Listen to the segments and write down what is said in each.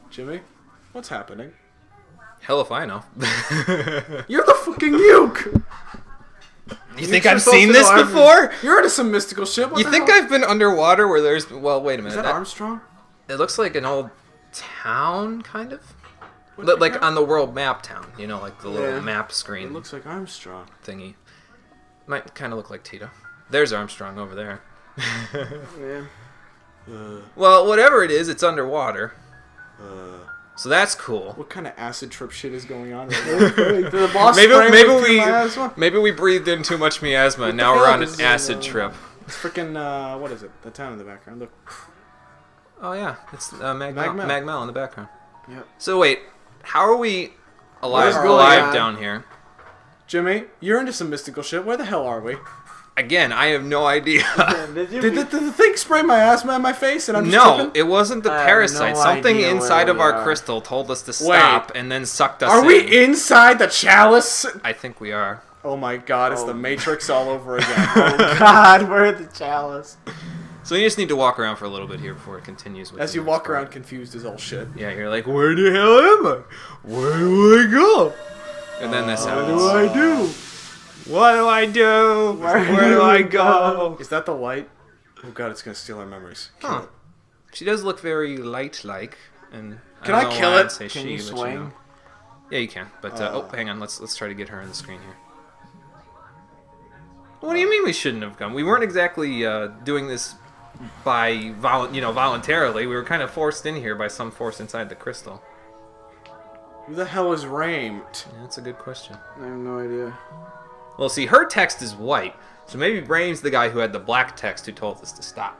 Jimmy? What's happening? Hell if I know. You're the fucking uke! You think I've seen this before? You're into some mystical shit. You think I've been underwater where there's... Well, wait a minute. Is that Armstrong? It looks like an old town, kind of. Like on the world map town. You know, like the little map screen. It looks like Armstrong. Thingy. Might kind of look like Tito. There's Armstrong over there. Yeah. Well, whatever it is, it's underwater. So that's cool. What kind of acid trip shit is going on right now? Did the boss maybe we breathed in too much miasma, and now we're on an acid trip. It's freaking, what is it? The town in the background. Look. Oh, yeah. It's Magmel in the background. Yep. So, wait. How are we alive down here? Jimmy, you're into some mystical shit. Where the hell are we? Again, I have no idea. Did the thing spray my asthma in my face and I'm just tripping? It wasn't the parasite. Something inside of our crystal told us to stop and then sucked us in. Are we inside the chalice? I think we are. Oh my god, it's the Matrix all over again. Oh god, we're at the chalice. So you just need to walk around for a little bit here before it continues. As you walk around confused as all shit. Yeah, you're like, where the hell am I? Where do I go? And then this happens. What do I do? What do I do? Where do I go? Is that the light? Oh god, it's gonna steal our memories. Huh. She does look very light-like, and can I kill it? Can you swing? Yeah, you can. But oh, hang on. Let's try to get her on the screen here. What do you mean we shouldn't have come? We weren't exactly doing this by voluntarily. We were kind of forced in here by some force inside the crystal. Who the hell is Ramed? Yeah, that's a good question. I have no idea. Well, see, her text is white, so maybe Rame's the guy who had the black text who told us to stop.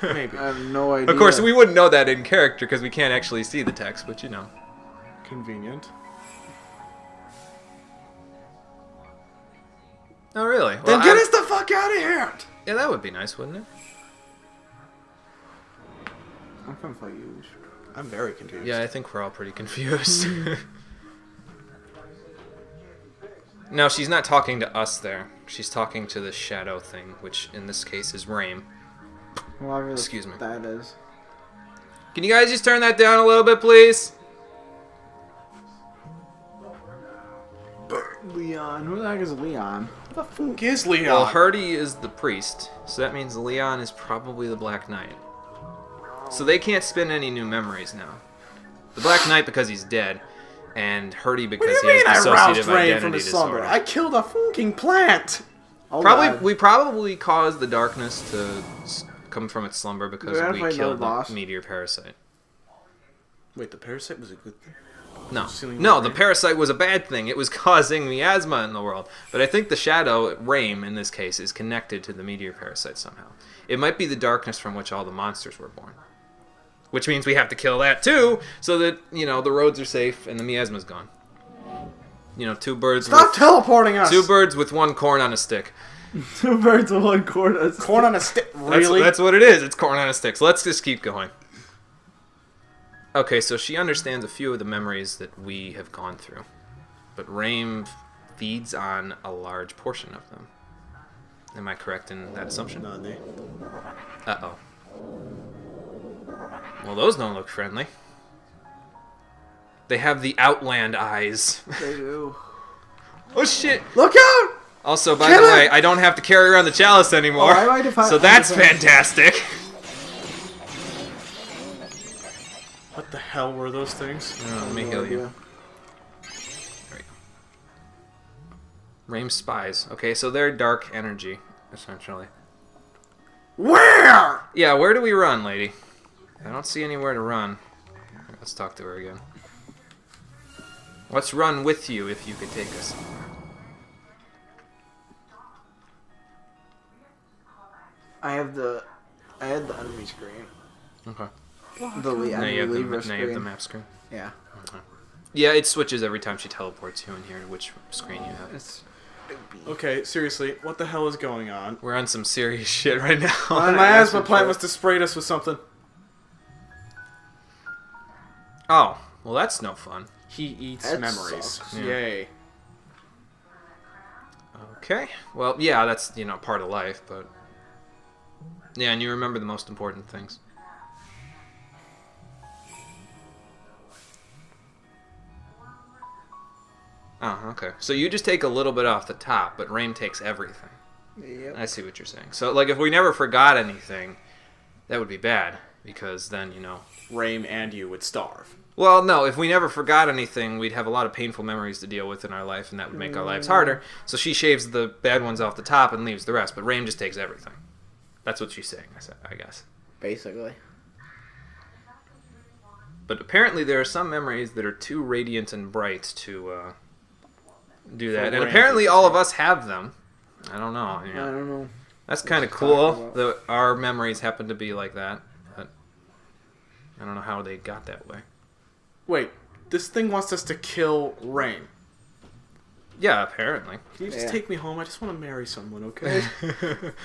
Maybe. I have no idea. Of course, we wouldn't know that in character because we can't actually see the text, but you know. Convenient. Oh, really? Then Well, get us the fuck out of here! Yeah, that would be nice, wouldn't it? I'm confused. I'm very confused. Yeah, I think we're all pretty confused. No, she's not talking to us there. She's talking to the shadow thing, which in this case is Rame. Whoever Excuse me. that is. Can you guys just turn that down a little bit, please? Leon. Who the heck is Leon? What the fuck is Leon? Well, Hardy is the priest, so that means Leon is probably the Black Knight. So they can't spin any new memories now. The Black Knight because he's dead, and Hardy because he has dissociative identity disorder. I killed a fucking plant! We probably caused the darkness to come from its slumber because we killed the Meteor Parasite. Wait, the parasite was a good thing? No, the parasite was a bad thing. It was causing miasma in the world. But I think the shadow, Rame in this case, is connected to the Meteor Parasite somehow. It might be the darkness from which all the monsters were born. Which means we have to kill that too, so that, the roads are safe and the miasma's gone. Two birds Stop teleporting us! 2 birds with 1 corn on a stick. 2 birds with 1 corn on a stick. Corn on a stick? Really? That's what it is. It's corn on a stick. So let's just keep going. Okay, so she understands a few of the memories that we have gone through. But Rame feeds on a large portion of them. Am I correct in that assumption? Uh-oh. Well, those don't look friendly. They have the Outland eyes. They do. Oh, shit! Look out! Also, by the way, I don't have to carry around the chalice anymore. So that's fantastic. What the hell were those things? Let me heal you. There we go. Rame spies. Okay, so they're dark energy, essentially. Where? Yeah, where do we run, lady? I don't see anywhere to run. Here, let's talk to her again. Let's run with you if you could take us. I had the enemy screen. Okay. The Now you have screen. the map screen. Yeah. Okay. Yeah, it switches every time she teleports you in here to which screen you have. It's Okay, seriously, what the hell is going on? We're on some serious shit right now. My asthma plant must have sprayed us with something. Oh, well that's no fun. He eats That memories. sucks. Yeah. Yay. Okay. Well, yeah, that's, part of life, but... Yeah, and you remember the most important things. Oh, okay. So you just take a little bit off the top, but Rain takes everything. Yep. I see what you're saying. So, like, if we never forgot anything, that would be bad, because then, Rame and you would starve. Well, no, if we never forgot anything, we'd have a lot of painful memories to deal with in our life, and that would make our lives harder. So she shaves the bad ones off the top and leaves the rest, but Rain just takes everything. That's what she's saying, I guess. Basically. But apparently there are some memories that are too radiant and bright to do that. And apparently all of us have them. I don't know. I don't know. That's kind of cool that our memories happen to be like that. But I don't know how they got that way. Wait, this thing wants us to kill Rain. Yeah, apparently. Can you just take me home? I just want to marry someone, okay?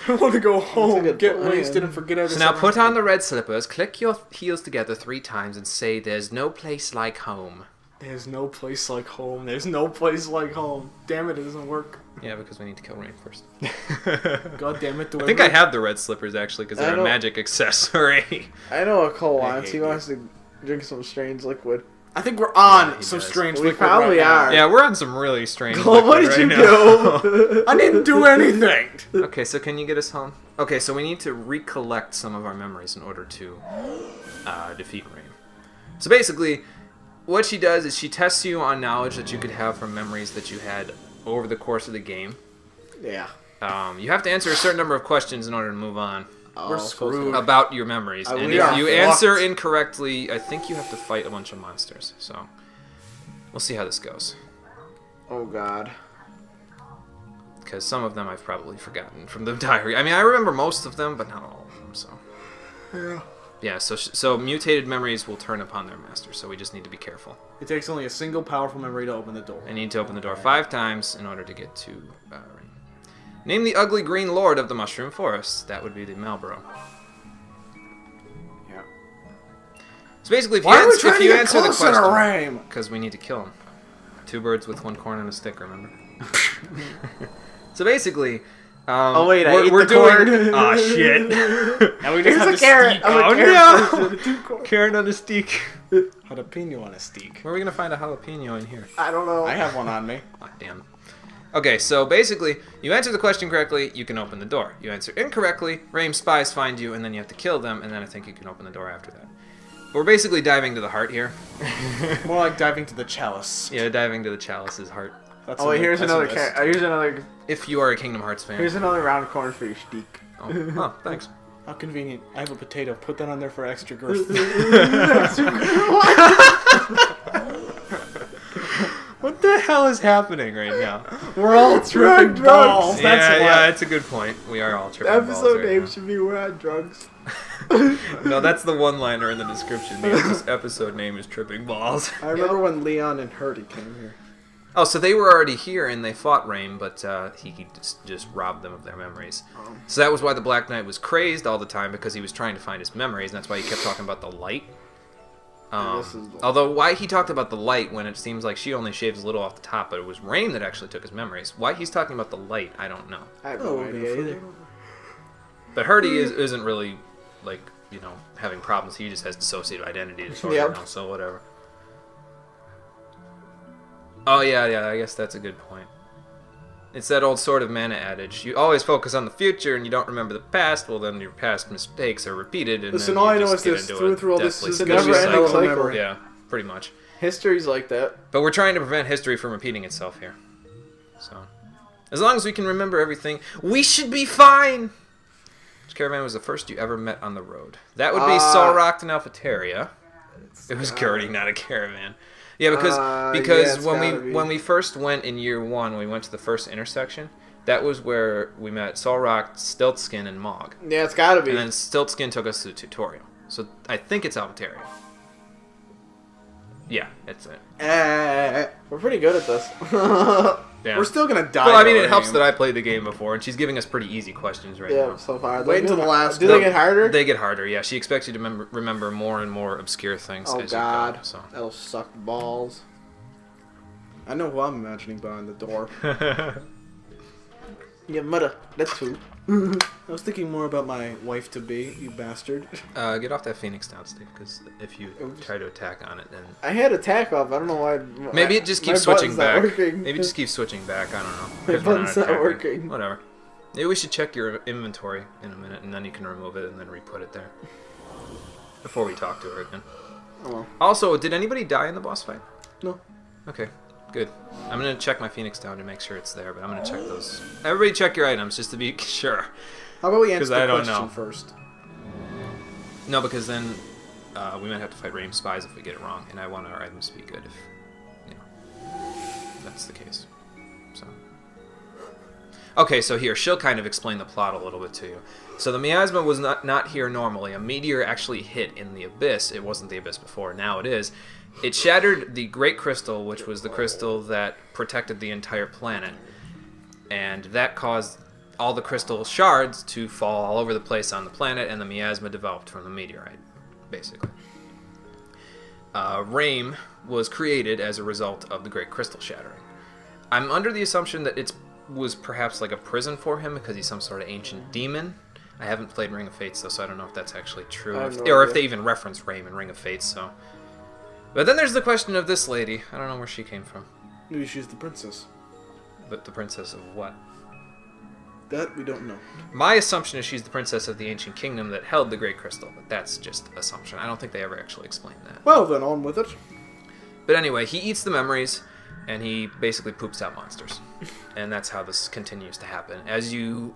I want to go home, get wasted, and forget everything. So now put on the red slippers, click your heels together 3 times, and say, "There's no place like home." There's no place like home. There's no place like home. Damn it, it doesn't work. Yeah, because we need to kill Rain first. God damn it. I think I have the red slippers, actually, because they're a magic accessory. I know what Cole wants. He wants to drink some strange liquid. I think we're on some does. strange We liquid probably right now. are. Yeah, we're on some really strange Cole, liquid what did right you now. do? I didn't do anything. Okay, so can you get us home? Okay, so we need to recollect some of our memories in order to defeat Rain. So basically, what she does is she tests you on knowledge that you could have from memories that you had over the course of the game. Yeah. You have to answer a certain number of questions in order to move on We're screwed. about your memories. And we if are you fucked. answer incorrectly, I think you have to fight a bunch of monsters. So we'll see how this goes. Oh, God. Because some of them I've probably forgotten from the diary. I mean, I remember most of them, but not all of them. So yeah, so mutated memories will turn upon their master. So we just need to be careful. It takes only a single powerful memory to open the door. I need to open the door 5 times in order to get to Rain. Name the ugly green lord of the Mushroom Forest. That would be the Malboro. Yeah. So basically, if Why are we you trying to answer get the closer to question, Rame? because we need to kill him. 2 birds with 1 corn and a stick. Remember? So basically, Oh, wait, I we're, ate we're the doing. corn. Oh shit! Now we just Here's have a to carrot. steak. I'm a Oh, carrot no! person. Carrot on a stick. Jalapeno on a steak. Where are we gonna find a jalapeno in here? I don't know. I have one on me. Oh, damn. Okay, so basically, you answer the question correctly, you can open the door. You answer incorrectly, Rame's spies find you, and then you have to kill them, and then I think you can open the door after that. But we're basically diving to the heart here. More like diving to the chalice. Yeah, diving to the chalice's heart. That's Oh, wait, here's that's another a- carrot. Here's another. If you are a Kingdom Hearts fan. Here's another round corn for your steak. Oh, thanks. How convenient. I have a potato. Put that on there for extra girth. What the hell is happening right now? We're all tripping drugs. balls. That's why. yeah, it's a good point. We are all tripping balls Episode right name now. should be "We're on drugs." No, that's the one-liner in the description. The episode name is Tripping Balls. I remember when Leon and Hurdy came here. Oh, so they were already here and they fought Rain, but he just robbed them of their memories. So that was why the Black Knight was crazed all the time, because he was trying to find his memories, and that's why he kept talking about the light. This is the- Although, why he talked about the light when it seems like she only shaves a little off the top, but it was Rain that actually took his memories. Why he's talking about the light, I don't know. I have no idea either. But Hurdy isn't really, like, having problems. He just has dissociative identity disorder Yep. now, so whatever. Oh, yeah, I guess that's a good point. It's that old Sword of Mana adage. You always focus on the future and you don't remember the past, well then your past mistakes are repeated and Listen, then all you I know just is get this into through all this deathly is a squishy never-ending cycle. cycle. Yeah, pretty much. History's like that. But we're trying to prevent history from repeating itself here. So, as long as we can remember everything, we should be fine! Which caravan was the first you ever met on the road? That would be Solrock and Alphateria. It was Gertie, not a caravan. Yeah, because yeah, it's gotta be. when we first went in year 1, we went to the first intersection. That was where we met Solrock, Stiltskin, and Mog. Yeah, it's gotta be. And then Stiltskin took us to the tutorial. So I think it's Alphateria. Yeah, that's it. We're pretty good at this. Yeah. We're still gonna die. Well, I mean, though, it helps Rame. that I played the game before, and she's giving us pretty easy questions right Yeah, now. so far. Wait until the last Do one. they get harder? They get harder, yeah. She expects you to remember more and more obscure things Oh as God, you go. So. that'll suck balls. I know who I'm imagining behind the door. Yeah, mother. That's who. I was thinking more about my wife-to-be, you bastard. Get off that Phoenix down, Steve, because if you try to attack on it, then... I had attack off. I don't know why. Maybe it just keeps switching back. Maybe it just keeps switching back. I don't know. My button's not working. Whatever. Maybe we should check your inventory in a minute, and then you can remove it and then re-put it there. Before we talk to her again. Oh well. Also, did anybody die in the boss fight? No. Okay, good. I'm going to check my Phoenix down to make sure it's there, but I'm going to check those. Everybody check your items just to be sure. How about we answer the I don't question know. first? No, because then we might have to fight Raim's spies if we get it wrong, and I want our items to be good if, that's the case. So. Okay, so here, she'll kind of explain the plot a little bit to you. So the miasma was not here normally. A meteor actually hit in the abyss. It wasn't the abyss before, now it is. It shattered the Great Crystal, which was the crystal that protected the entire planet. And that caused all the crystal shards to fall all over the place on the planet, and the miasma developed from the meteorite, basically. Raim was created as a result of the Great Crystal shattering. I'm under the assumption that it was perhaps like a prison for him because he's some sort of ancient demon. I haven't played Ring of Fates, though, so I don't know if that's actually true, or if they even reference Raim in Ring of Fates. So, but then there's the question of this lady. I don't know where she came from. Maybe she's the princess. But the princess of what? That we don't know. My assumption is she's the princess of the ancient kingdom that held the Great Crystal, but that's just assumption. I don't think they ever actually explained that. Well, then on with it. But anyway, he eats the memories, and he basically poops out monsters. And that's how this continues to happen. As you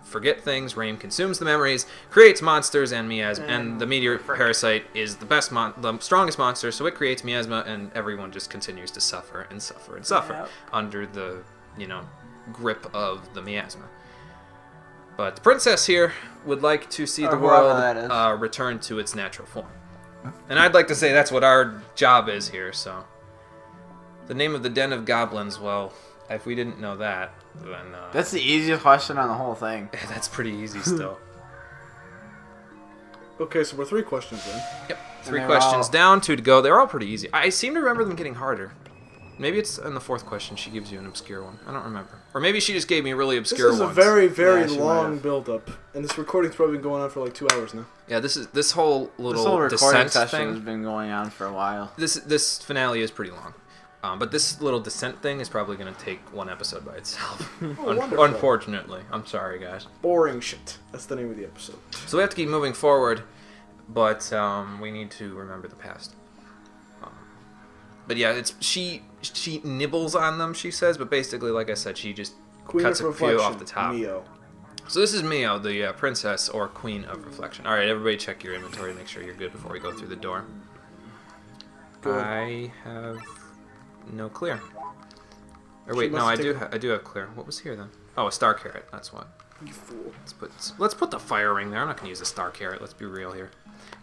forget things, Raim consumes the memories, creates monsters and miasma, and the Meteor Parasite is the strongest monster, so it creates miasma, and everyone just continues to suffer and suffer and suffer under the, grip of the miasma. But the princess here would like to see the world return to its natural form. And I'd like to say that's what our job is here, so... The name of the Den of Goblins, well, if we didn't know that, then... That's the easiest question on the whole thing. That's pretty easy still. Okay, so we're 3 questions in. Yep, 3 questions down, 2 to go. They're all pretty easy. I seem to remember them getting harder. Maybe it's in the 4th question she gives you an obscure one. I don't remember. Or maybe she just gave me really obscure ones. This is a very, very long build-up. And this recording's probably been going on for like 2 hours now. Yeah, this whole recording descent session thing has been going on for a while. This finale is pretty long. But this little descent thing is probably going to take 1 episode by itself. Unfortunately. I'm sorry, guys. Boring shit. That's the name of the episode. So we have to keep moving forward, but we need to remember the past. But yeah, she nibbles on them, she says, but basically, like I said, she just cuts a few off the top. Mio. So this is Mio, the princess or queen of reflection. All right, everybody check your inventory to make sure you're good before we go through the door. Good. I have no clear. Or wait, no, I do have clear. What was here then? Oh, a star carrot. That's what. You fool. Let's put the fire ring there. I'm not gonna use a star carrot. Let's be real here.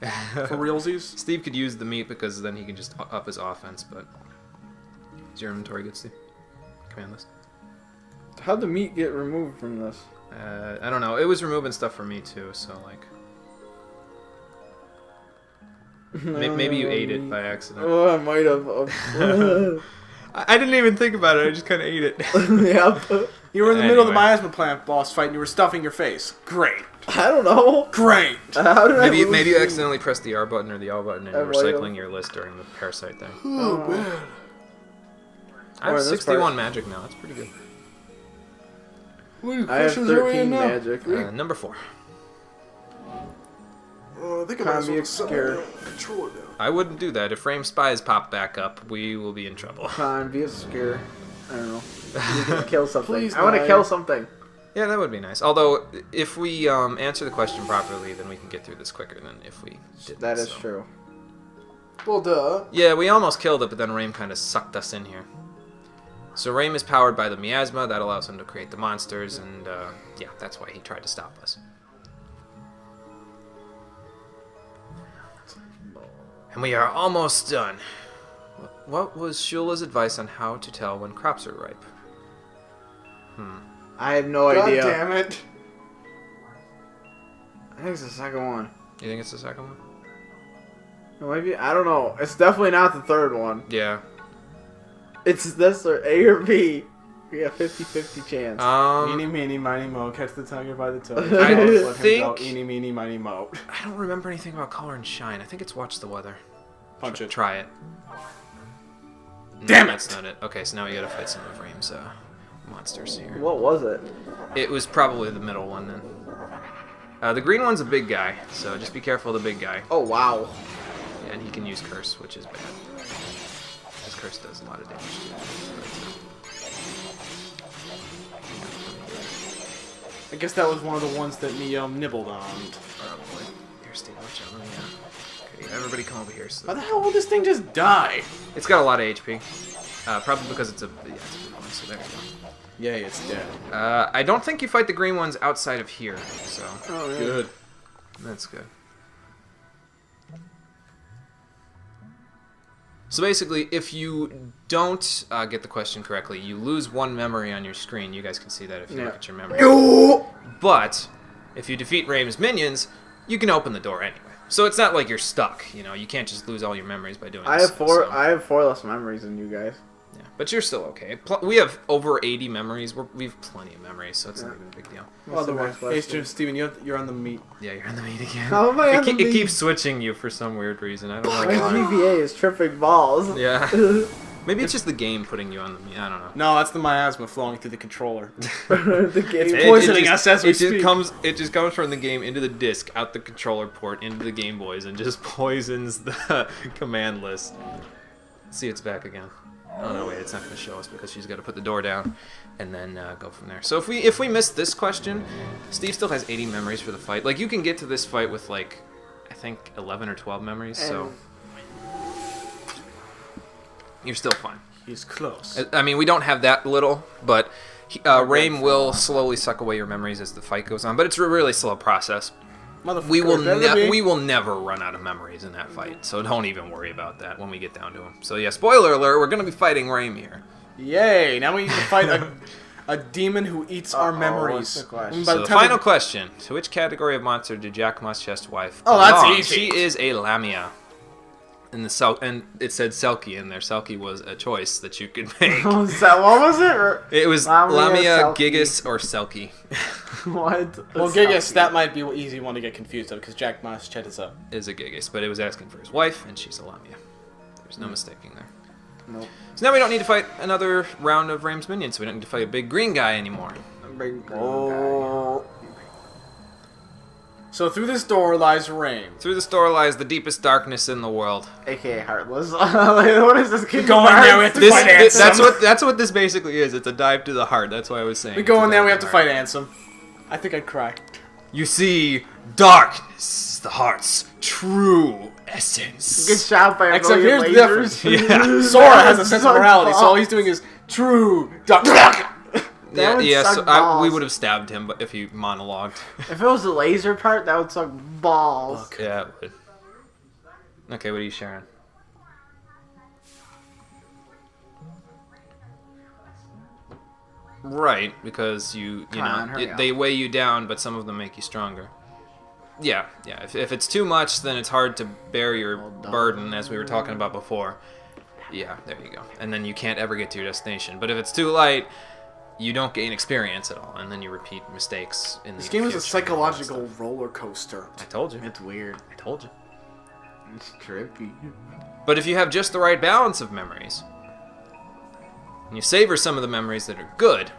For realsies? Steve could use the meat because then he can just up his offense, but... Is your inventory good, Steve? Command list. How'd the meat get removed from this? I don't know. It was removing stuff from me, too, so, like... Maybe you ate it by accident. Oh, I might have. I didn't even think about it. I just kind of ate it. Yep. You were in the middle of the miasma plant boss fight and you were stuffing your face. Great. I don't know. Great. How did maybe you accidentally pressed the R button or the L button and you were cycling your list during the parasite thing. Oh, man. I have 61 magic now. That's pretty good. I have 13 magic. Number 4. I think I might be scared. Control it now. I wouldn't do that. If Raim's spies pop back up, we will be in trouble. Be a scare. I don't know. You can kill something. Please, I want to kill something. Yeah, that would be nice. Although, if we answer the question properly, then we can get through this quicker than if we didn't. That is true. Well, duh. Yeah, we almost killed it, but then Raim kind of sucked us in here. So Raim is powered by the miasma. That allows him to create the monsters, and yeah, that's why he tried to stop us. And we are almost done. What was Shula's advice on how to tell when crops are ripe? I have no idea. God damn it. I think it's the second one. You think it's the second one? Maybe, I don't know. It's definitely not the third one. Yeah. It's this or A or B. We got 50-50 chance. Eeny, meeny, miny, mo. Catch the tiger by the toe. I Let him think... go. Eeny, meeny, miny, mo. I don't remember anything about color and shine. I think it's watch the weather. Punch it. Try it. No, Damn it! That's not it. Okay, so now we gotta fight some of Raim's monsters here. What was it? It was probably the middle one then. The green one's a big guy, so just be careful of the big guy. Oh, wow. Yeah, and he can use curse, which is bad. His curse does a lot of damage too. I guess that was one of the ones that me nibbled on. Probably. Here, Steve, watch out. Okay, everybody come over here. So Why the hell will this thing just die? it's got a lot of HP. Probably because it's a big one, so there you go. Yay, it's dead. I don't think you fight the green ones outside of here, so Oh, yeah. Good. that's good. So basically, if you don't get the question correctly, you lose one memory on your screen. You guys can see that if you look at your memory. But if you defeat Raim's minions, you can open the door anyway. So it's not like you're stuck. You know, you can't just lose all your memories by doing I this. have four. So, I have 4 less memories than you guys. yeah, but you're still okay. We have over 80 memories. We have plenty of memories, so it's not even a big deal. What's the Other next way. Hey, question? Steven, you're on the meat. Yeah, you're on the meat again. How am I on the It meat? keeps switching you for some weird reason. I don't My know why. GPA is tripping balls. Yeah. Maybe it's just the game putting you on the meat. I don't know. No, that's the miasma flowing through the controller. The game's It's poisoning us as we it just speak. It just comes from the game into the disc, out the controller port, into the Game Boys, and just poisons the command list. See, it's back again. Oh no, wait, it's not going to show us because she's got to put the door down and then go from there. So if we miss this question, Steve still has 80 memories for the fight. Like, you can get to this fight with, like, I think 11 or 12 memories, so you're still fine. He's close. I mean, we don't have that little, but Raim will slowly suck away your memories as the fight goes on. But it's a really slow process. We will never run out of memories in that fight, so don't even worry about that when we get down to him. So yeah, spoiler alert, we're going to be fighting Raim here. Yay! Now we need to fight a demon who eats our memories. what's the question? And by So the the time final question, to which category of monster did Giacomo's chest wife Oh, that's belong? easy. She is a Lamia. And it said Selkie in there. Selkie was a choice that you could make. What was it? It was Lamia, Lamia, Selkie. Gigas, or Selkie. What? Well, Gigas, that might be an easy one to get confused of because Jack Moschett is up. Is a Gigas, but it was asking for his wife, and she's a Lamia. There's no mistaking there. Nope. So now we don't need to fight another round of Raim's minions. So we don't need to fight a big green guy anymore. Oh. So through this door lies Raim. Through this door lies the deepest darkness in the world. AKA Heartless. Like, what is this? We go in there, we have to fight Ansem. That's what this basically is. It's a dive to the heart. That's why I was saying. We go in there, we have to to fight Ansem. I think I'd cry. You see, darkness, the heart's true essence. Get shot by a Except million here's the lasers. difference. Yeah. Sora has a sense of morality, so all he's doing is true dark. That would suck we balls. would have stabbed him, but if he monologued. If it was the laser part, that would suck balls. Yeah, it would. Okay, what are you sharing? Right, because they weigh you down, but some of them make you stronger. Yeah. If it's too much, then it's hard to bear your burden, as we were talking about before. Yeah, there you go. And then you can't ever get to your destination. But if it's too light, you don't gain experience at all, and then you repeat mistakes in the This game is a future. psychological roller coaster. I told you. It's weird. I told you. It's trippy. But if you have just the right balance of memories, and you savor some of the memories that are good,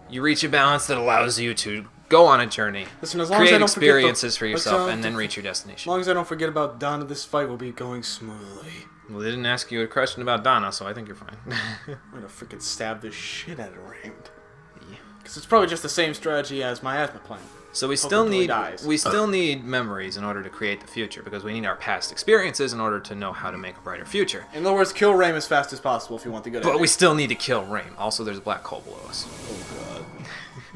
you reach a balance that allows you to go on a journey, Listen, as long as I create don't forget the- experiences for yourself, and then reach your As destination. long as I don't forget about Donna, this fight will be going smoothly. Well, they didn't ask you a question about Donna, so I think you're fine. I'm gonna freaking stab the shit out of Raim. Yeah. Because it's probably just the same strategy as miasma plan. So we still until he need dies. memories in order to create the future, because we need our past experiences in order to know how to make a brighter future. In other words, kill Raim as fast as possible if you want the good But ending. we still need to kill Raim. Also, there's a black hole below us. Oh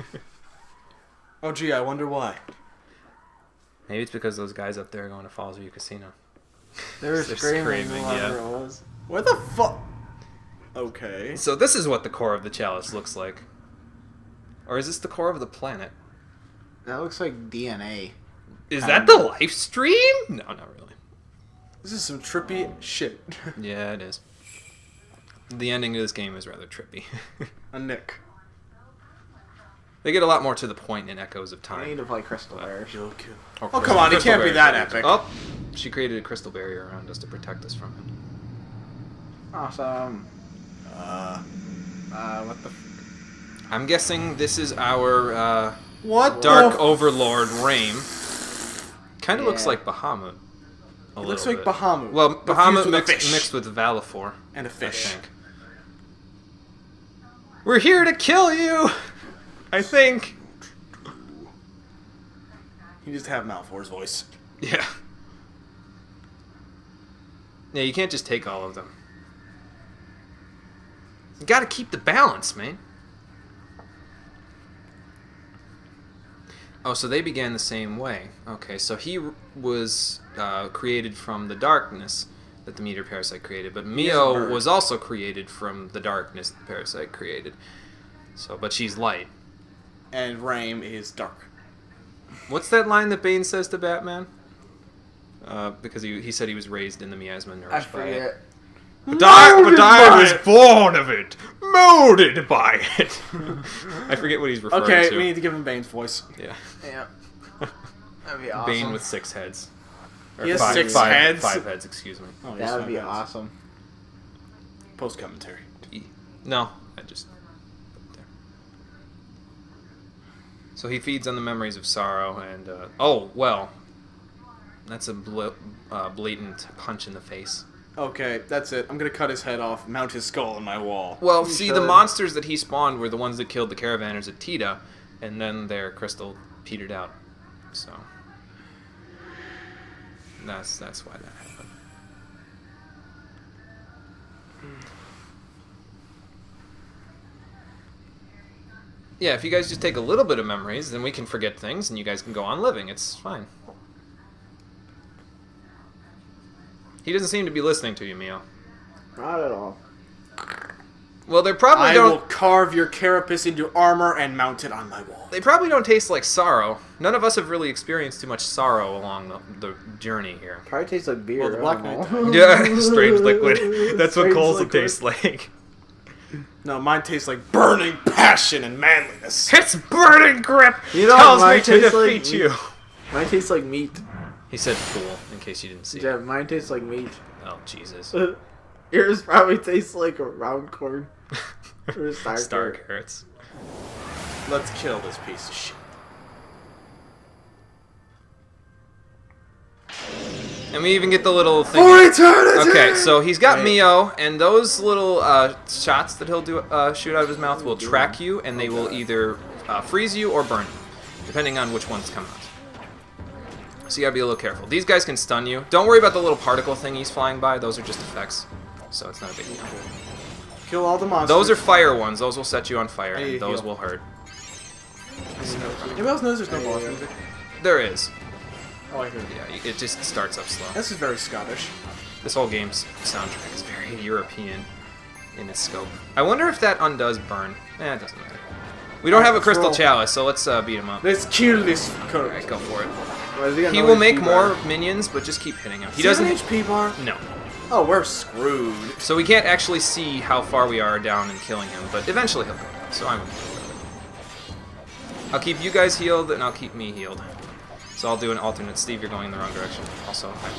god. Oh gee, I wonder why. Maybe it's because those guys up there are going to Falls View Casino. They were They're screaming, screaming, whoever yeah. it was. Where the fuck? Okay. So this is what the core of the chalice looks like. Or is this the core of the planet? That looks like DNA. Is that the live stream? No, not really. This is some trippy shit. Yeah, it is. The ending of this game is rather trippy. A Nick. They get a lot more to the point in Echoes of I Time. need to play Crystal Bears. Oh, come on, he can't be that epic. Oh, she created a crystal barrier around us to protect us from him. Awesome. What the... I'm guessing this is our What? Dark Overlord Raim. Kind of looks like Bahamut. It looks like Bahamut. Well, Bahamut with mixed with Valifor. And a fish. I think. We're here to kill you! I think. You just have Malfoy's voice. Yeah. Yeah, you can't just take all of them. You gotta keep the balance, man. Oh, so they began the same way. Okay, so he was created from the darkness that the Meteor Parasite created, but Mio was also created from the darkness that the Parasite created. So, but she's light. And Raim is dark. What's that line that Bane says to Batman? Because he said he was raised in the miasma, nourished by it. But I was born of it, molded by it. I forget what he's referring to. Okay, we need to give him Bane's voice. Yeah. Yeah. That'd be awesome. Bane with 6 heads. Or He has 6 heads? 5 heads, excuse me. Oh, That would be awesome. Post commentary. No, I just... So he feeds on the memories of sorrow and... oh, well. That's a blatant punch in the face. Okay, that's it. I'm gonna cut his head off, mount his skull on my wall. Well, see, the monsters that he spawned were the ones that killed the caravanners at Tita, and then their crystal petered out. So... That's why that happened. Yeah, if you guys just take a little bit of memories, then we can forget things, and you guys can go on living. It's fine. He doesn't seem to be listening to you, Mio. Not at all. Well, they probably I don't... will carve your carapace into armor and mount it on my wall. They probably don't taste like sorrow. None of us have really experienced too much sorrow along the journey here. Probably tastes like beer. Well, the Black Knight. Yeah, strange liquid. That's what Cole's tastes like. No, mine tastes like burning passion and manliness. Its burning grip You know, tells mine me to tastes like defeat you. Mine tastes like meat. He said fool, in case you didn't see Yeah, it. mine tastes like meat. Oh, Jesus. Yours probably tastes like a round corn. Or a Star carrots. Let's kill this piece of shit. And we even get the little thing. For eternity! Okay, so he's got Mio, and those little shots that he'll do shoot out of his mouth will track you, and they will either freeze you or burn you, depending on which ones come out. So you gotta be a little careful. These guys can stun you. Don't worry about the little particle thing he's flying by. Those are just effects, so it's not a big deal. Kill all the monsters. Those are fire ones. Those will set you on fire, Hey, and those heal. will hurt. Anybody else knows there's no boss music? There is. Oh, I heard it. Yeah, it just starts up slow. This is very Scottish. This whole game's soundtrack is very European in its scope. I wonder if that undoes burn. Eh, it doesn't matter. We don't have a crystal chalice, so let's beat him up. Let's kill this Alright, go for it. Why does he got He no will HP make bar? more minions, but just keep hitting him. He Does doesn't... an HP bar? No. Oh, we're screwed. So we can't actually see how far we are down and killing him, but eventually he'll go down, so I'm okay with it. I'll keep you guys healed, and I'll keep me healed. So I'll do an alternate. Steve, you're going in the wrong direction. Also, I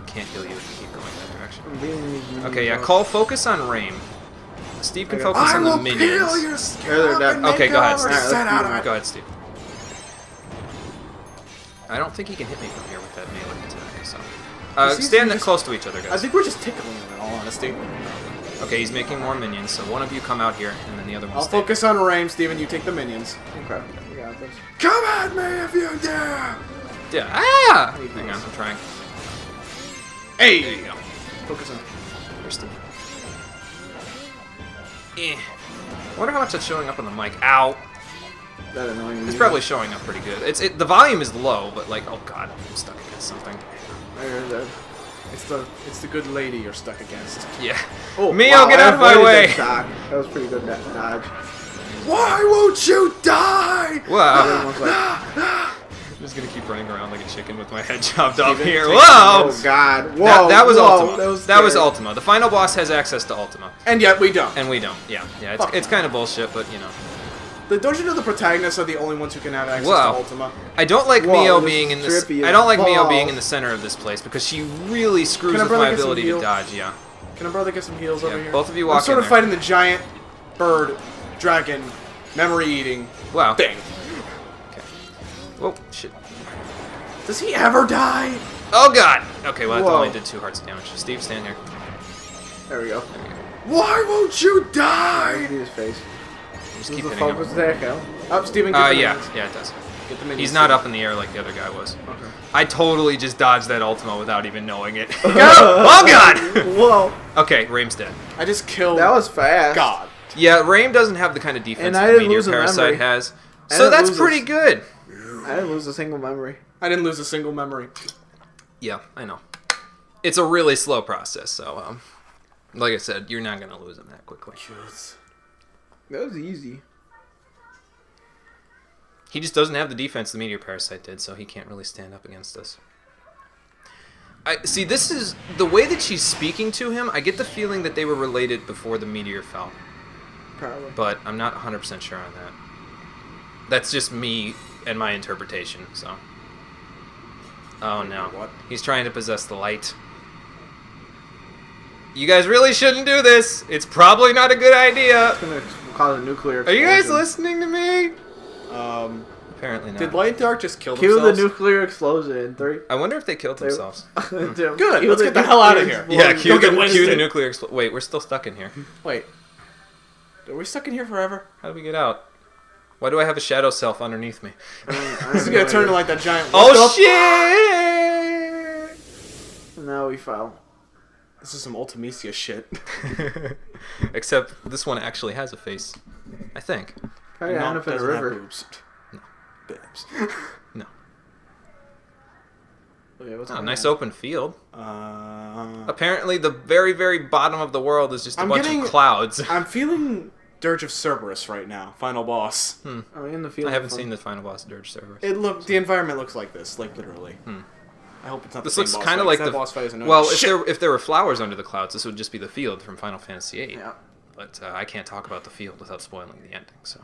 can't heal you if you keep going that direction. Okay, yeah, Cole, focus on Raim. Steve can focus on the minions. Okay, go ahead, Steve. Go ahead, Steve. I don't think he can hit me from here with that melee attack, so... stand close to each other, guys. I think we're just tickling him, in all honesty. Okay, he's making more minions, so one of you come out here, and then the other one I'll focus on Raim, Steven. You take the minions. Okay, we got this. Come at me if you dare! Yeah, ah! Hang on, I'm trying. Hey! There you go. Focus on. Where's Steve? I wonder how much that's showing up on the mic. Ow! That annoying. It's probably showing up pretty good. The volume is low, but like, oh god, I'm stuck against something. I heard that. It's the good lady you're stuck against. Yeah. Oh, Mio, wow, get I out of my avoided way! That shot. That was pretty good, that dodge. Why won't you die? Wow. That one was like, I'm just gonna keep running around like a chicken with my head chopped off here. take Whoa! Oh God! Whoa! That was whoa, Ultima. That was scary. Ultima. The final boss has access to Ultima, And yet we don't. and we don't. Yeah. Fuck It's no. kind of bullshit, but you know. Don't you know the protagonists are the only ones who can have access Wow. to Ultima? I don't like Whoa, Mio this being is in this. trippy I as don't like Mio balls. being in the center of this place because she really screws Can a with brother my get some ability to heal? dodge. Yeah. Can a brother get some heals over here? Both of you I'm walk sort in of there. fighting the giant bird, dragon, memory-eating Wow. thing. Okay. Whoa, shit. Does he ever die? Oh god! Okay, well, that Whoa. only did 2 hearts of damage. Steve, stand here. There we go. Why won't you die? See his face. Just Does keep the hitting him. focus attack out? Up, Steven, get the Yeah, minions. yeah, it does. Get the minions. He's not up in the air like the other guy was. Okay. I totally just dodged that Ultima without even knowing it. Oh god! Whoa! Okay, Raim's dead. I just killed That was fast. God. Yeah, Raim doesn't have the kind of defense And that I the didn't Meteor lose a Parasite memory. has. I So didn't that's lose pretty a- good. I didn't lose a single memory. I didn't lose a single memory. Yeah, I know. It's a really slow process, so like I said, you're not gonna lose him that quickly. That was easy. He just doesn't have the defense the Meteor Parasite did, so he can't really stand up against us. I see. This is the way that she's speaking to him. I get the feeling that they were related before the meteor fell, Probably. but I'm not 100% sure on that. That's just me and my interpretation. So. Oh no! What? He's trying to possess the light. You guys really shouldn't do this. It's probably not a good idea. It's gonna cause a nuclear Are explosion. you guys listening to me? Apparently not. Did Light and Dark just kill Cue the themselves? nuclear explosion in 3. I wonder if they killed themselves. Good. Good, let's get the hell out of here. Yeah, Go get cue the wasted. nuclear explosion. Wait, we're still stuck in here. Wait. Are we stuck in here forever? How do we get out? Why do I have a shadow self underneath me? This is gonna turn into like that giant. Oh What shit! Now we fell. the- This is some Ultimecia shit. Except this one actually has a face. I think. Probably No, end up in a doesn't have river. boobs. No. Bibs. No. Okay, what's Oh, going nice on? open field. Apparently, the very, very bottom of the world is just a I'm bunch getting- of clouds. I'm feeling Dirge of Cerberus right now. Final boss. Are we in the field? I haven't seen the final boss Dirge servers. The environment looks like this, like literally. I hope it's not This the looks same boss kind of fight, like 'cause the that boss fight is annoying. well, Shit! if there were flowers under the clouds, this would just be the field from Final Fantasy VIII. Yeah. But I can't talk about the field without spoiling the ending. So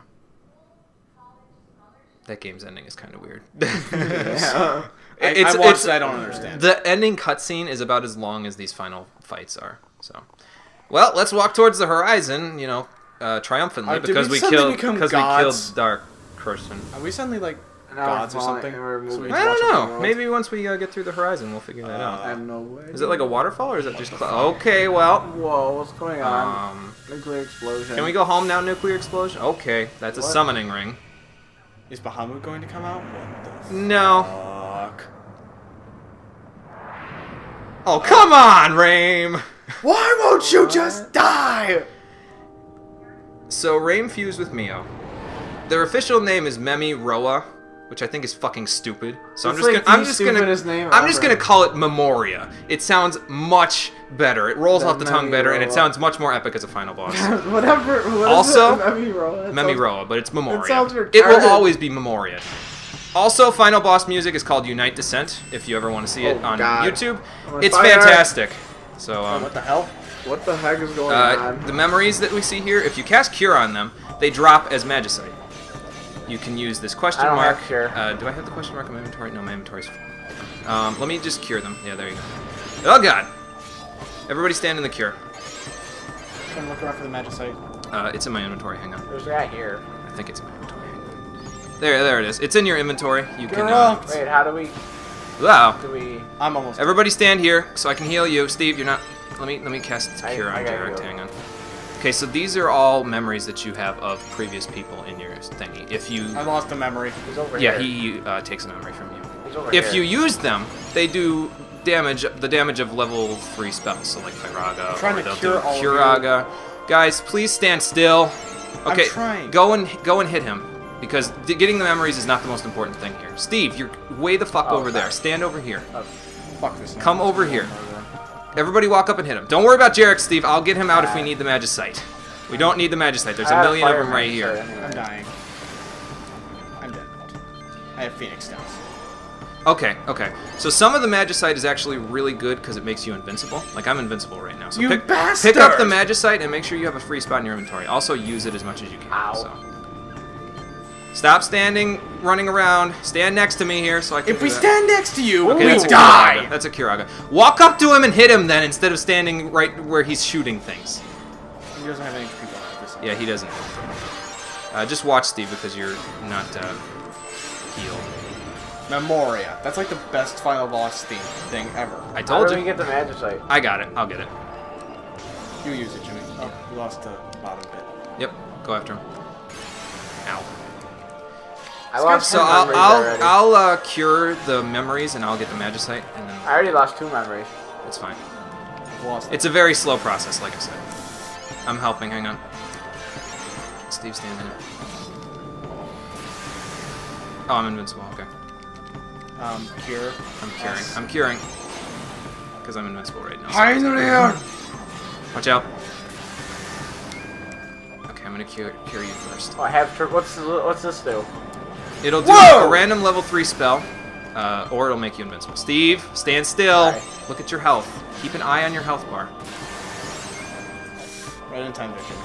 that game's ending is kind of weird. Yeah. I watched that, I don't understand. The ending cutscene is about as long as these final fights are. So, well, let's walk towards the horizon. You know, triumphantly Did because we we suddenly killed become because we gods? killed Dark Person. Are we suddenly like Now gods we're or falling something? and we're So we moving. just I watch don't it know. grow? Maybe once we get through the horizon, we'll figure that I out. have no way. Is it like a waterfall or is it just okay? Well, Whoa, what's going on? um, Nuclear explosion. can we go home now? Nuclear explosion. Okay, that's a What? summoning ring. Is Bahamut going to come out? What the No. fuck? Oh come on, Raim. Why won't you just die? So Raim fused with Mio. Their official name is Memi Roa, which I think is fucking stupid. So It's like the stupidest name I'm just ever. gonna call it Memoria. It sounds much better. It rolls Than off the tongue better, and it Memi Roa. sounds much more epic as a final boss. Whatever. What Also, is it? Memi Roa. That Memi sounds- Roa, but it's Memoria. sounds It will retarded. always be Memoria. Also, final boss music is called Unite Descent. If you ever want to see it Oh, on God. YouTube, on it's fire. fantastic. So What the hell? What the heck is going the on? memories that we see here, if you cast Cure on them, they drop as Magicite. You can use this question I don't mark. have Cure. Do I have the question mark in my inventory? No, my inventory's full. Let me just cure them. Yeah, there you go. Oh god! Everybody stand in the cure. I'm trying to look around for the Magicite. It's in my inventory. Hang on. There's a guy here. I think it's in my inventory. Hang on. There it is. It's in your inventory. You can. Correct. Wait, how do we? Wow. Do we? I'm almost. Everybody stand here so I can heal you. Steve, you're not. Let me cast cure I on got Jarek. you. Hang on. Okay, so these are all memories that you have of previous people in your thingy. If you, I lost a memory. He's over yeah, here. he takes a memory from you. He's over If here. you use them, they do damage. The damage of level 3 spells, so like Pyraga trying or to they'll cure do all of you. Curaga. Guys, please stand still. I'm Okay, trying. go and hit him because getting the memories is not the most important thing here. Steve, you're way the fuck Oh, over there. sorry. Stand over here. Fuck this. Come over here. Everybody walk up and hit him. Don't worry about Jarek, Steve. I'll get him out if we need the Magicite. We don't need the Magicite. There's a million of them right here. I'm dying. I'm dead. I have Phoenix Downs. Okay. So some of the magicite is actually really good because it makes you invincible. Like, I'm invincible right now. So You pick bastard! up the magicite and make sure you have a free spot in your inventory. Also, use it as much as you can. Ow. So. Stop running around. Stand next to me here so I can If we do that. stand next to you, Okay, we that's a die! Kiraga. That's a Kiraga. Walk up to him and hit him then instead of standing right where he's shooting things. He doesn't have any HP bonus. Yeah, he doesn't. Just watch, Steve, because you're not healed. Memoria. That's like the best final boss thing ever. I How told do we you. get the magicite? I got it. I'll get it. You use it, Jimmy. Oh, you lost the bottom bit. Yep. Go after him. Ow. I lost So 2 memories already. I'll cure the memories and I'll get the magicite and then I already lost 2 memories. it's fine. Lost. It's a very slow process, like I said. I'm helping. Hang on. Steve's standing it. Oh, I'm invincible. Okay. Cure. I'm curing. I'm curing. Because I'm invincible right now. Heinrich! Watch out. Okay, I'm gonna cure you first. Oh, I have. What's this do? It'll do Whoa! a random level 3 spell, or it'll make you invincible. Steve, stand still. Sorry. Look at your health. Keep an eye on your health bar. Right in time, Jimmy.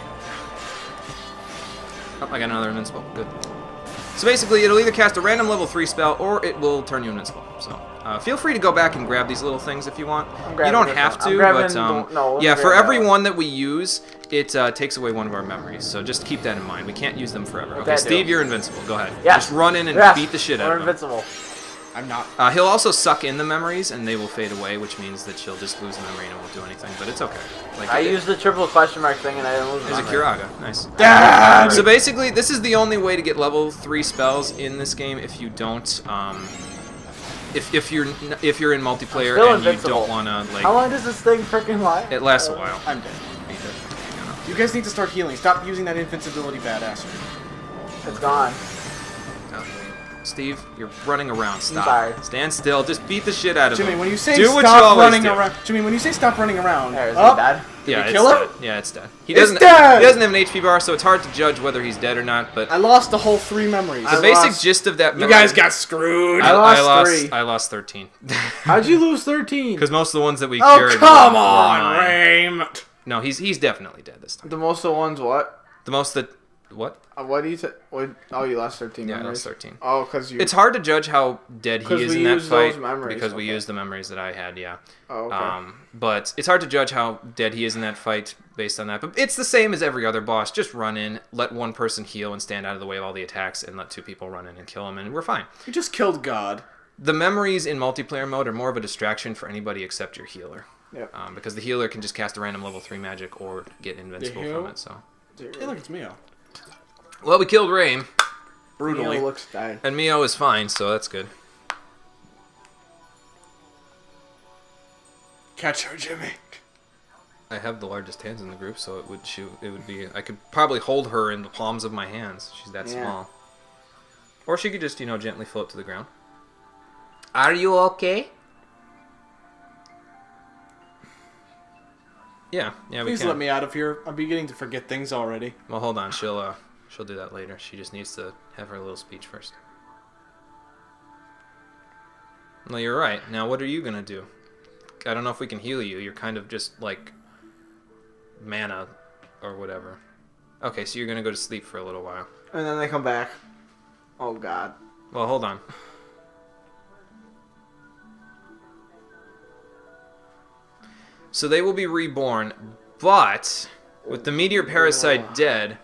Oh, I got another invincible. Good. So basically, it'll either cast a random level 3 spell, or it will turn you invincible. So feel free to go back and grab these little things if you want. You don't have to, but yeah, for every one that we use, it takes away one of our memories. So just keep that in mind. We can't use them forever. Okay, Steve, you're invincible. Go ahead. Yes. Just run in and Yes. beat the shit out We're of him. invincible. I'm not. He'll also suck in the memories, and they will fade away, which means that she'll just lose the memory and it won't do anything. But it's okay. Like, I used the triple question mark thing and I didn't lose There's a memory. Kiraga. Nice. Dad! So basically, this is the only way to get level 3 spells in this game if you don't, if you're in multiplayer still and you invincible. don't want to, like... How long does this thing freaking last? It lasts a while. I'm dead. You guys need to start healing. Stop using that invincibility badassery. It's gone. Steve, you're running around. Stop. sorry. Stand still. Just beat the shit out of Jimmy, him. when you say do what you stop always running do. around, Jimmy, when you say stop running around, There, is up, he dead? Yeah, Did it's you kill dead. it? Yeah, it's dead. He It's doesn't. dead! He doesn't have an HP bar, so it's hard to judge whether he's dead or not. But I lost the whole 3 memories. the basic gist of that. You guys got screwed. I lost 3. I lost 13. How'd you lose 13? Because most of the ones that we Oh, cured. come were on, mine. Rame. No, he's definitely dead this time. The most of the ones what? The most that what? What do you say? Oh, you lost 13 Yeah, I memories. lost 13. Oh, because you... It's hard to judge how dead he 'Cause is we in that used those fight memories, because we okay. used the memories that I had. Yeah. Oh, okay. But it's hard to judge how dead he is in that fight based on that. But it's the same as every other boss. Just run in, let one person heal and stand out of the way of all the attacks, and let 2 people run in and kill him, and we're fine. You just killed God. The memories in multiplayer mode are more of a distraction for anybody except your healer. Yep. Because the healer can just cast a random level 3 magic or get invincible heal? from it. So. Hey, look, it's Mio. Well, we killed Rame, Brutally. Neo looks dead. and Mio is fine, so that's good. Catch her, Jimmy. I have the largest hands in the group, so it would be. I could probably hold her in the palms of my hands. She's that Yeah. small. Or she could just, gently float to the ground. Are you okay? Yeah, we Please can. let me out of here. I'm beginning to forget things already. Well, hold on. She'll do that later. She just needs to have her little speech first. Well, you're right. Now, what are you gonna do? I don't know if we can heal you. You're kind of just like mana or whatever. Okay, so you're gonna go to sleep for a little while. And then they come back. Oh, God. Well, hold on. So they will be reborn, but with the Meteor Parasite dead,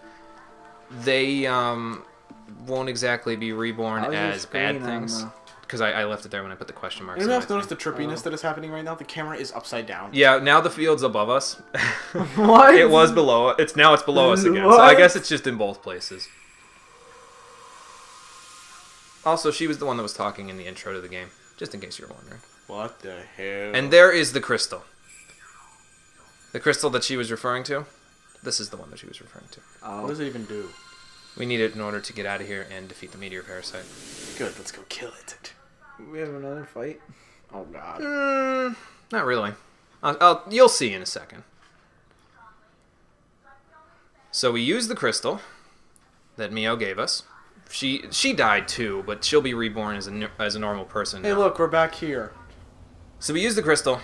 they won't exactly be reborn How's your as bad screen on, things. Because I left it there when I put the question marks. Anyone on else my notice thing. the trippiness that is happening right now? The camera is upside down. Yeah, now the field's above us. What? It was below. It's below us again. So I What? guess it's just in both places. Also, she was the one that was talking in the intro to the game, just in case you're wondering. What the hell? And there is the crystal. The crystal that she was referring to. This is the one that she was referring to. What does it even do? We need it in order to get out of here and defeat the Meteor Parasite. Good, let's go kill it. We have another fight? Oh, God. Not really. You'll see in a second. So we used the crystal that Mio gave us. she died too, but she'll be reborn as a normal person. Hey, now. look, we're back here. So we use the crystal,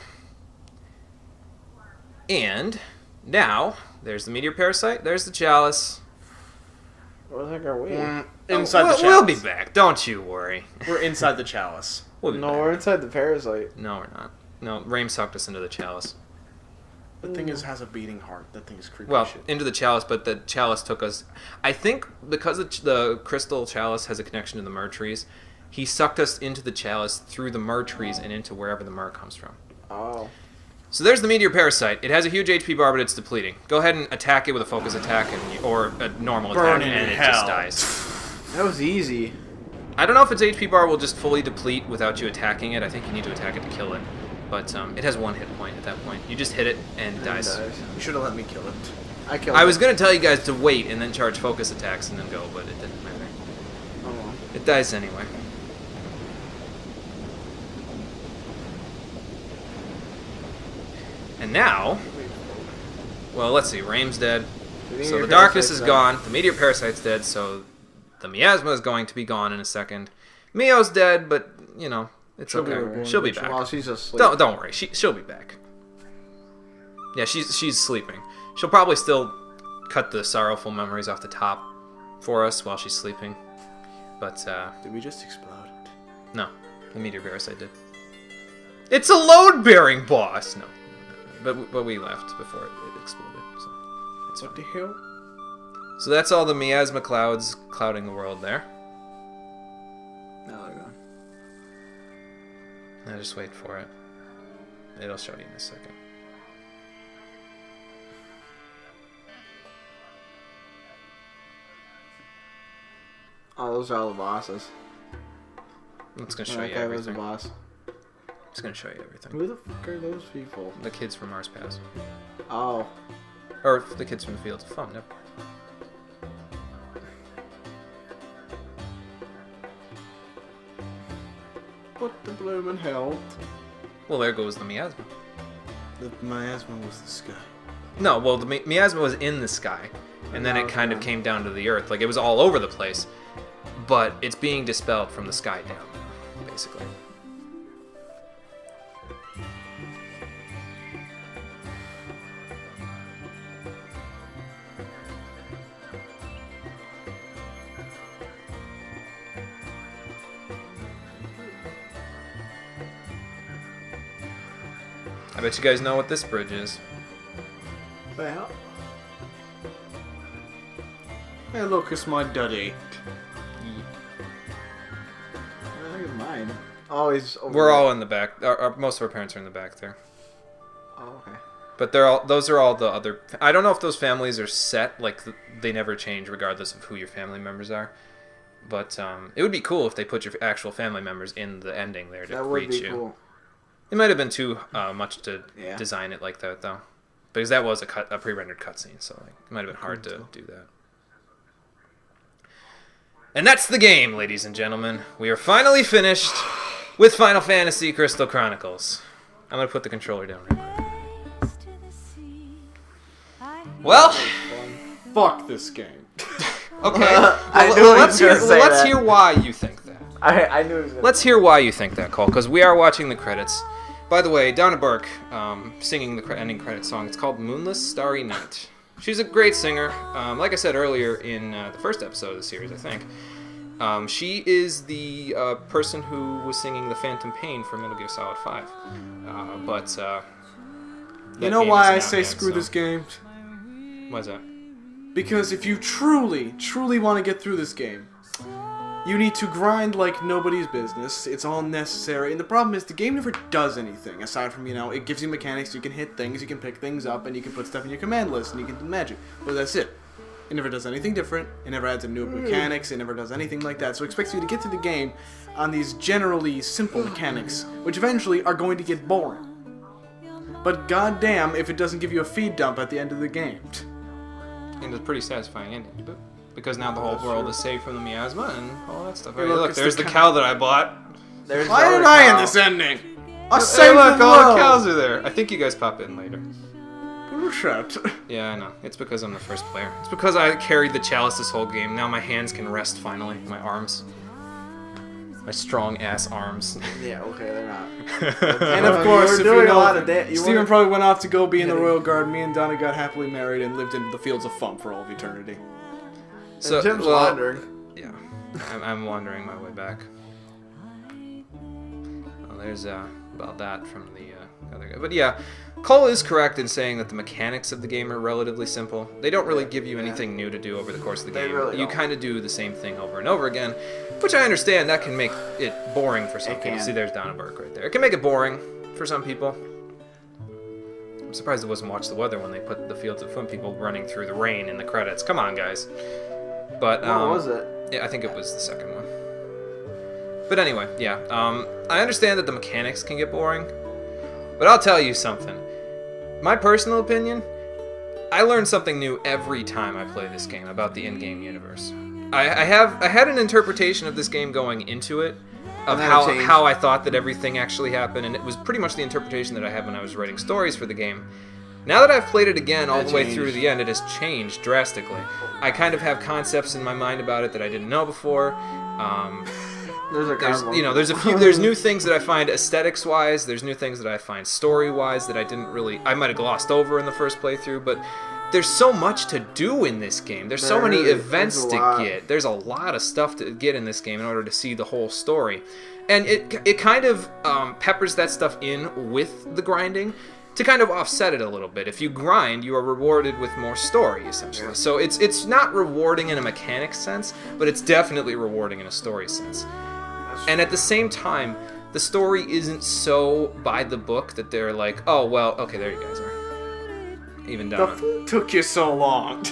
and now there's the meteor parasite. There's the chalice. Where the heck are we? Inside the chalice. We'll be back. Don't you worry. We're inside the chalice. We'll be No, back. we're inside the parasite. No, we're not. No, Raim sucked us into the chalice. The thing has a beating heart. That thing is creepy Well, shit. into the chalice, but the chalice took us. I think because the crystal chalice has a connection to the myrrh trees, he sucked us into the chalice through the myrrh trees and into wherever the myrrh comes from. Oh. So there's the meteor parasite. It has a huge HP bar, but it's depleting. Go ahead and attack it with a focus attack or a normal Burn attack, in and it hell. just dies. That was easy. I don't know if its HP bar will just fully deplete without you attacking it. I think you need to attack it to kill it. But it has one hit point at that point. You just hit it and it dies. You should have let me kill it. I killed I it. was going to tell you guys to wait and then charge focus attacks and then go, but it didn't matter. Oh, well. It dies anyway. And now, well, let's see. Raim's dead. So the darkness is gone. The meteor parasite's dead. So the miasma is going to be gone in a second. Mio's dead, but you know it's okay. She'll be back. While she's asleep. Don't worry. She'll be back. Yeah, she's sleeping. She'll probably still cut the sorrowful memories off the top for us while she's sleeping. But Did we just explode? no, the meteor parasite did. It's a load-bearing boss. No, but we left before it exploded. So it's What fine. the hell? So that's all the miasma clouds clouding the world there. No, they're gone. Now just wait for it. It'll show you in a second. Oh, those are all the bosses. It's gonna show you Okay, was a everything. boss. It's gonna show you everything. Who the fuck are those people? The kids from Mars Pass. Oh. Or the kids from the Fields of Fun. Never. What the bloomin' hell? Well, there goes the miasma. The miasma was the sky. No, well, the miasma was in the sky, and then it kind of came down to the earth. Like, it was all over the place, but it's being dispelled from the sky down, basically. I bet you guys know what this bridge is. Well. Hey, look, it's my duddy. Look at mine. Always over We're there. all in the back. Most of our parents are in the back there. Oh, okay. But those are all the other... I don't know if those families are set, like, they never change regardless of who your family members are. But it would be cool if they put your actual family members in the ending there to That would greet be you. cool. It might have been too much to Yeah. design it like that, though. Because that was a pre-rendered cutscene, so like, it might have been hard to do that. And that's the game, ladies and gentlemen. We are finally finished with Final Fantasy Crystal Chronicles. I'm going to put the controller down right now. Well, Fuck this game. okay. I Well, knew he was let's gonna say let's that. hear why you think that. I knew it was gonna Let's hear why you think that, Cole, because we are watching the credits. By the way, Donna Burke singing the ending credit song. It's called Moonless, Starry Night. She's a great singer. Like I said earlier in the first episode of the series, I think. She is the person who was singing the Phantom Pain for Metal Gear Solid 5. You know why I say screw this game? Why is that? Because if you truly, truly want to get through this game, you need to grind like nobody's business. It's all necessary. And the problem is the game never does anything. Aside from, it gives you mechanics. You can hit things, you can pick things up, and you can put stuff in your command list, and you can do magic. But that's it. It never does anything different. It never adds a new mechanics. It never does anything like that. So it expects you to get through the game on these generally simple mechanics, which eventually are going to get boring. But goddamn if it doesn't give you a feed dump at the end of the game. And it's a pretty satisfying ending, but because now the whole world is saved from the miasma and all that stuff. Hey, Hey, look, look, it's there's the the cow that I bought. There's Why the did other I in cow. this ending? I Hey, saved look, the all the world. cows are there. I think you guys pop in later. But Shut. Yeah, I know. It's because I'm the first player. It's because I carried the chalice this whole game. Now my hands can rest finally. My arms. My strong-ass arms. Yeah, okay, they're not. And of course, you were if doing you know, a lot of Steven probably went off to go be in the Royal Guard. Me and Donna got happily married and lived in the fields of Fump for all of eternity. So, Tim's well, wandering. yeah, I'm wandering my way back. Well, there's about that from the other guy. But yeah, Cole is correct in saying that the mechanics of the game are relatively simple. They don't really give you anything new to do over the course of the They game. really You don't. kind of do the same thing over and over again, which I understand that can make it boring for some It people. can. See, there's Donna Burke right there. It can make it boring for some people. I'm surprised it wasn't Watch the Weather when they put the Fields of Fun people running through the rain in the credits. Come on, guys. But What was it? yeah, I think it was the second one. But anyway, yeah. I understand that the mechanics can get boring, but I'll tell you something. My personal opinion, I learn something new every time I play this game about the in-game universe. I had an interpretation of this game going into it, of And then it changed. how I thought that everything actually happened, and it was pretty much the interpretation that I had when I was writing stories for the game. Now that I've played it again all It the way changed. through to the end, it has changed drastically. I kind of have concepts in my mind about it that I didn't know before. There's new things that I find aesthetics wise. There's new things that I find story wise that I might have glossed over in the first playthrough. But there's so much to do in this game. There's so many events to get. There's a lot of stuff to get in this game in order to see the whole story, and it kind of peppers that stuff in with the grinding to kind of offset it a little bit. If you grind, you are rewarded with more story, essentially. Yeah. So it's not rewarding in a mechanics sense, but it's definitely rewarding in a story sense. And at the same time, the story isn't so by the book that they're like, oh, well, okay, there you guys are. Even The down. f- took you so long.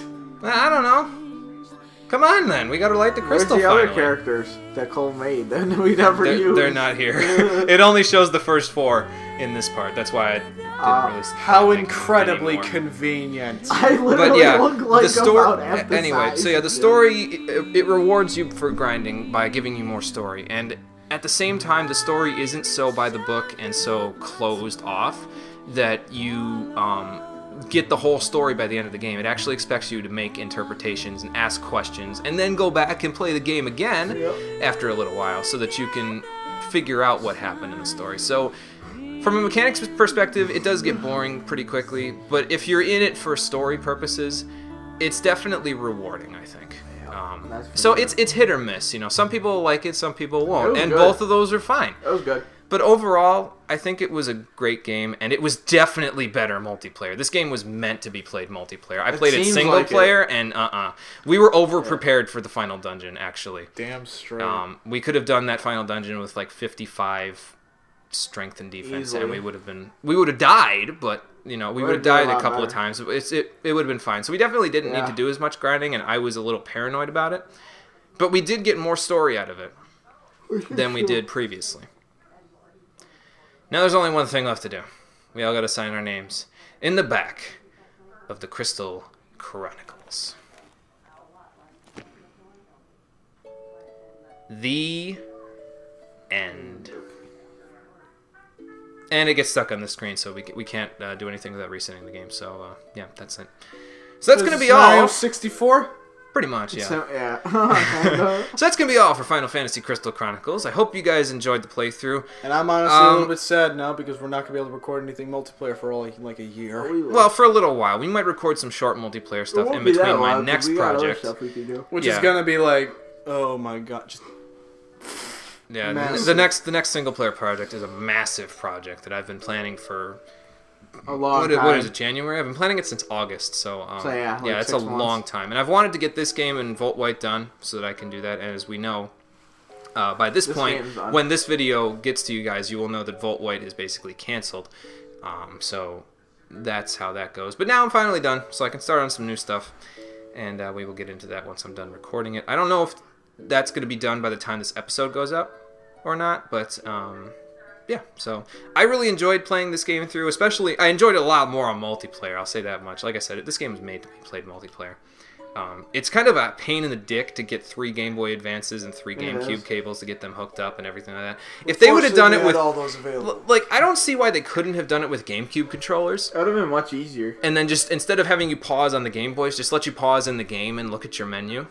I don't know. Come on, then. We gotta light the Where's crystal the finally. other characters that Cole made that we never used? They're not here. It only shows the first 4 in this part. That's why I didn't really How think incredibly anymore. convenient. I literally But yeah, look like the story. about half the Anyway, size. so yeah, the story it rewards you for grinding by giving you more story, and at the same time, the story isn't so by the book and so closed off that you get the whole story by the end of the game. It actually expects you to make interpretations and ask questions, and then go back and play the game again after a little while, so that you can figure out what happened in the story. So, from a mechanics perspective, it does get boring pretty quickly, but if you're in it for story purposes, it's definitely rewarding, I think. So it's hit or miss, you know. Some people like it, some people won't, and good. both of those are fine. That was good. But overall, I think it was a great game, and it was definitely better multiplayer. This game was meant to be played multiplayer. I played it seems single like player, and we were over prepared for the final dungeon. Actually, Damn straight. we could have done that final dungeon with like 55 strength and defense, Easily. and we would have died, but you know, we would have died a couple of better. times. It would have been fine. So we definitely didn't need Yeah. to do as much grinding, and I was a little paranoid about it. But we did get more story out of it than we did previously. Now there's only one thing left to do. We all got to sign our names in the back of the Crystal Chronicles. The end. And it gets stuck on the screen, so we can't do anything without resetting the game. So yeah, that's it. So that's going to be Mario all. 64? Pretty much, yeah. So, yeah. Kinda. So that's going to be all for Final Fantasy Crystal Chronicles. I hope you guys enjoyed the playthrough. And I'm honestly a little bit sad now because we're not going to be able to record anything multiplayer for like a year. Well, for a little while. We might record some short multiplayer stuff in between my next project. Stuff we can do. Which Yeah. is going to be like, oh my god, just Yeah, Massive. the next single player project is a massive project that I've been planning for A long what time. is it, January? I've been planning it since August, so, yeah, like it's a 6 months. long time. And I've wanted to get this game in Volt White done so that I can do that. And as we know, by this point, game's done. when this video gets to you guys, you will know that Volt White is basically canceled. So that's how that goes. But now I'm finally done, so I can start on some new stuff. And we will get into that once I'm done recording it. I don't know if that's going to be done by the time this episode goes up or not, but yeah, so I really enjoyed playing this game through. Especially, I enjoyed it a lot more on multiplayer, I'll say that much. Like I said, this game was made to be played multiplayer. It's kind of a pain in the dick to get 3 Game Boy Advances and 3 It is. GameCube cables to get them hooked up and everything like that. If they would have done it Fortunately, with, they had all those available. like, I don't see why they couldn't have done it with GameCube controllers. That would have been much easier. And then just, instead of having you pause on the Game Boys, just let you pause in the game and look at your menu.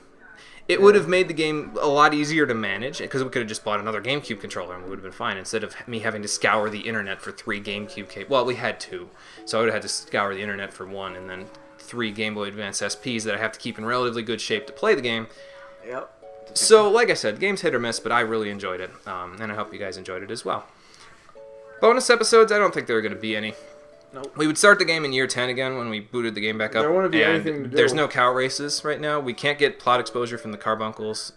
It would have made the game a lot easier to manage, because we could have just bought another GameCube controller and we would have been fine, instead of me having to scour the internet for 3 GameCube cables. Well, we had 2, so I would have had to scour the internet for 1, and then 3 Game Boy Advance SPs that I have to keep in relatively good shape to play the game. Yep. So, like I said, the game's hit or miss, but I really enjoyed it, and I hope you guys enjoyed it as well. Bonus episodes, I don't think there are going to be any. Nope. We would start the game in year 10 again when we booted the game back up. There wouldn't be and anything to do. There's no cow races right now. We can't get plot exposure from the carbuncles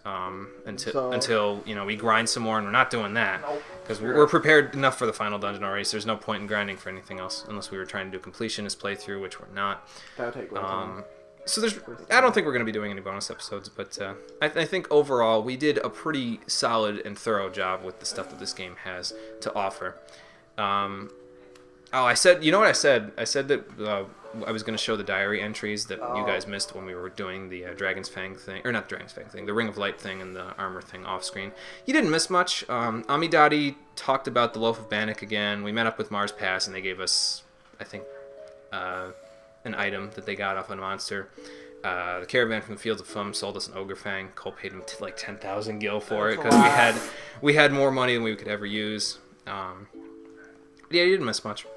until we grind some more, and we're not doing that. Nope. Because we're prepared enough for the final dungeon already, so there's no point in grinding for anything else, unless we were trying to do completionist playthrough, which we're not. That would take way too long. So I don't think we're going to be doing any bonus episodes, but I think overall we did a pretty solid and thorough job with the stuff that this game has to offer. I said, you know what I said? I said that I was going to show the diary entries that you guys missed when we were doing the Dragon's Fang thing, or not Dragon's Fang thing, the Ring of Light thing and the armor thing off screen. You didn't miss much. Amidadi talked about the Loaf of Bannock again. We met up with Mars Pass, and they gave us, I think, an item that they got off a monster. The caravan from the Fields of Fum sold us an Ogre Fang. Cole paid him like 10,000 gil for it because we had more money than we could ever use. Yeah, you didn't miss much.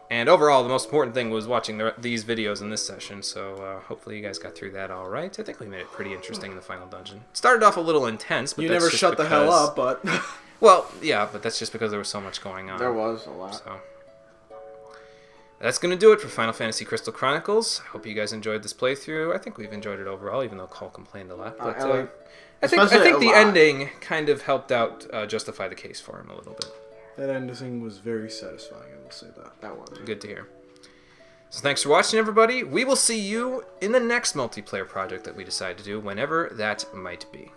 And overall, the most important thing was watching these videos in this session, so hopefully you guys got through that all right. I think we made it pretty interesting in the final dungeon. Started off a little intense, but You that's never just shut the hell because- up, but... Well, yeah, but that's just because there was so much going on. There was a lot. So that's going to do it for Final Fantasy Crystal Chronicles. I hope you guys enjoyed this playthrough. I think we've enjoyed it overall, even though Cole complained a lot. But I think especially the a lot. ending kind of helped out justify the case for him a little bit. That ending was very satisfying, I will say that. That one. Good to hear. So thanks for watching, everybody. We will see you in the next multiplayer project that we decide to do, whenever that might be.